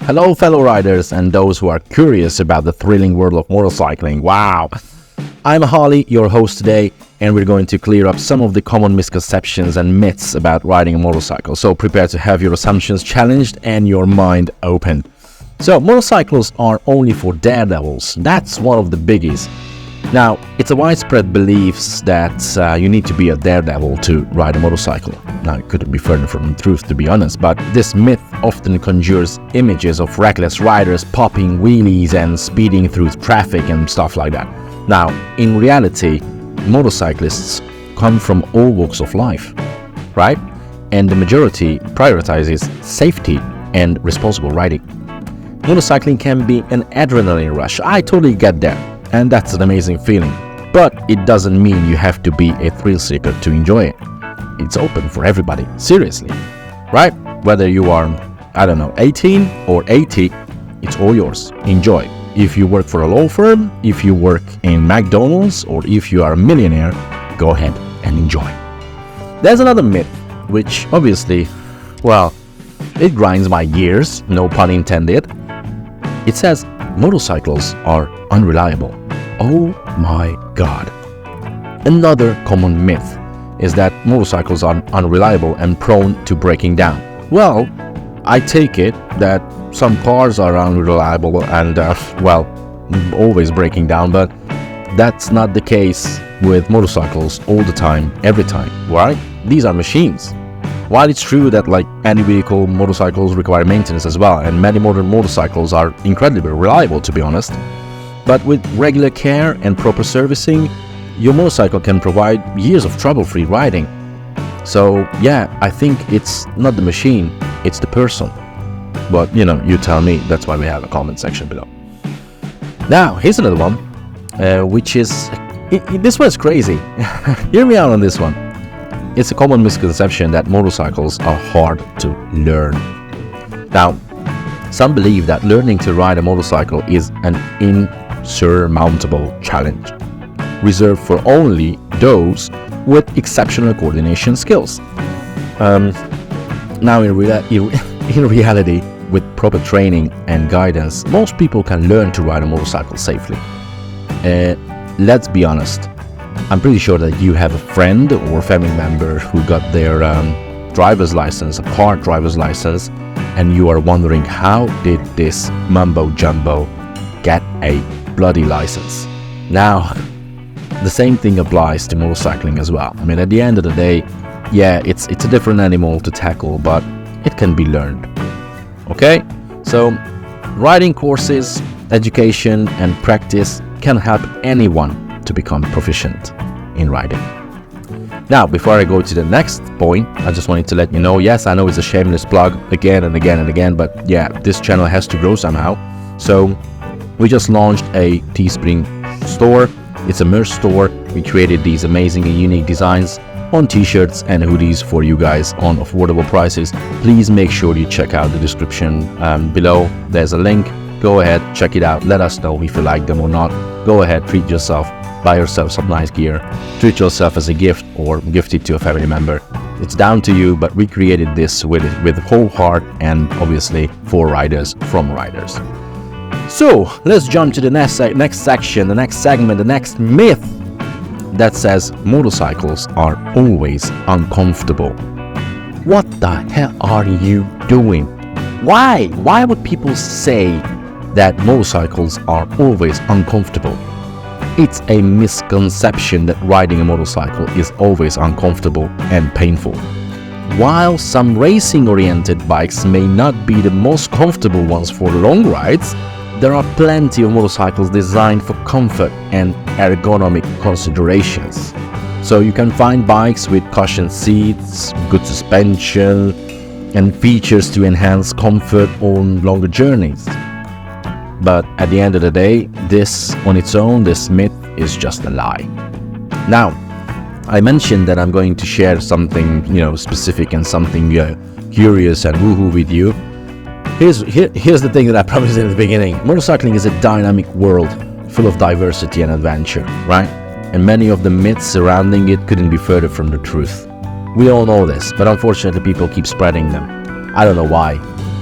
Hello, fellow riders and those who are curious about the thrilling world of motorcycling. Wow! I'm Holly, your host today, and we're going to clear up some of the common misconceptions and myths about riding a motorcycle. So prepare to have your assumptions challenged and your mind open. So motorcycles are only for daredevils. That's one of the biggies. Now, it's a widespread belief that you need to be a daredevil to ride a motorcycle. Now, it couldn't be further from the truth, to be honest, but this myth often conjures images of reckless riders popping wheelies and speeding through traffic and stuff like that. Now, in reality, motorcyclists come from all walks of life, right? And the majority prioritizes safety and responsible riding. Motorcycling can be an adrenaline rush. I totally get that. And that's an amazing feeling. But it doesn't mean you have to be a thrill seeker to enjoy it. It's open for everybody, seriously. Right? Whether you are, 18 or 80, it's all yours. Enjoy. If you work for a law firm, if you work in McDonald's, or if you are a millionaire, go ahead and enjoy. There's another myth, which obviously, it grinds my gears, no pun intended. It says motorcycles are unreliable. Oh my god. Another common myth is that motorcycles are unreliable and prone to breaking down. Well, I take it that some cars are unreliable and, always breaking down, but that's not the case with motorcycles all the time, every time, right? These are machines. While it's true that like any vehicle, motorcycles require maintenance as well, and many modern motorcycles are incredibly reliable, to be honest. But with regular care and proper servicing, your motorcycle can provide years of trouble-free riding. So yeah, I think it's not the machine, it's the person. But you tell me, that's why we have a comment section below. Now, here's another one, which is, this one's crazy. Hear me out on this one. It's a common misconception that motorcycles are hard to learn. Now, some believe that learning to ride a motorcycle is an insurmountable challenge, reserved for only those with exceptional coordination skills. Now, in reality, with proper training and guidance, most people can learn to ride a motorcycle safely. Let's be honest. I'm pretty sure that you have a friend or family member who got their driver's license, a car driver's license, and you are wondering, how did this mumbo jumbo get a bloody license? Now, the same thing applies to motorcycling as well. I mean, at the end of the day, yeah, it's a different animal to tackle, but it can be learned. Okay? So, riding courses, education, and practice can help anyone to become proficient in riding. Now, before I go to the next point, I just wanted to let you know, yes, I know it's a shameless plug again and again and again, but yeah, this channel has to grow somehow. So we just launched a Teespring store. It's a merch store. We created these amazing and unique designs on t-shirts and hoodies for you guys on affordable prices. Please make sure you check out the description below. There's a link. Go ahead, check it out. Let us know if you like them or not. Go ahead, treat yourself. Buy yourself some nice gear. Treat yourself as a gift or gift it to a family member. It's down to you, but we created this with whole heart and obviously for riders from riders. So let's jump to the next section, the next segment, the next myth that says motorcycles are always uncomfortable. What the hell are you doing? Why? Why would people say that motorcycles are always uncomfortable? It's a misconception that riding a motorcycle is always uncomfortable and painful. While some racing-oriented bikes may not be the most comfortable ones for long rides, there are plenty of motorcycles designed for comfort and ergonomic considerations. So you can find bikes with cushioned seats, good suspension, and features to enhance comfort on longer journeys. But at the end of the day, this on its own, this myth is just a lie. Now, I mentioned that I'm going to share something, specific and something curious and woohoo with you. Here's the thing that I promised in the beginning. Motorcycling is a dynamic world full of diversity and adventure, right? And many of the myths surrounding it couldn't be further from the truth. We all know this, but unfortunately people keep spreading them. I don't know why.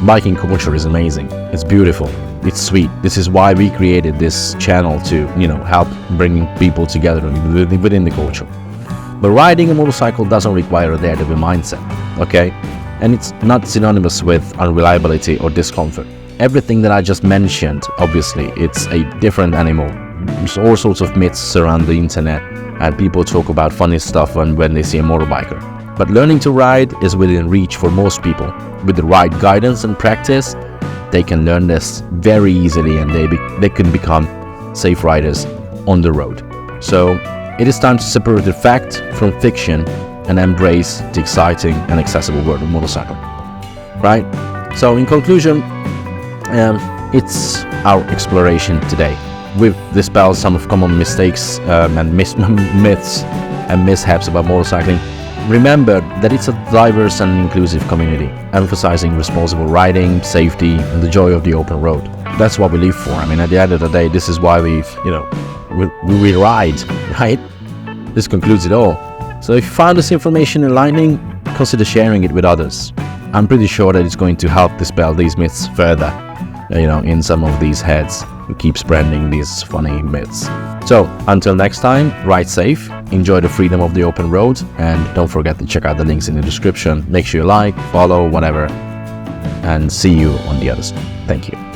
biking culture is amazing. It's beautiful. It's sweet. This is why we created this channel to, help bringing people together within the culture. But riding a motorcycle doesn't require a daredevil mindset, okay? And it's not synonymous with unreliability or discomfort. Everything that I just mentioned, obviously, it's a different animal. There's all sorts of myths surround the internet, and people talk about funny stuff when they see a motorbiker. But learning to ride is within reach for most people. With the right guidance and practice, they can learn this very easily, and they can become safe riders on the road. So it is time to separate the fact from fiction and embrace the exciting and accessible world of motorcycle. Right? So in conclusion, it's our exploration today. We've dispelled some of common mistakes and myths and mishaps about motorcycling. Remember that it's a diverse and inclusive community, emphasizing responsible riding, safety, and the joy of the open road. That's what we live for. I mean, at the end of the day, this is why we ride, right? This concludes it all. So if you found this information enlightening, consider sharing it with others. I'm pretty sure that it's going to help dispel these myths further, in some of these heads who keep spreading these funny myths. So until next time, ride safe, enjoy the freedom of the open road, and don't forget to check out the links in the description. Make sure you like, follow, whatever, and see you on the other side. Thank you.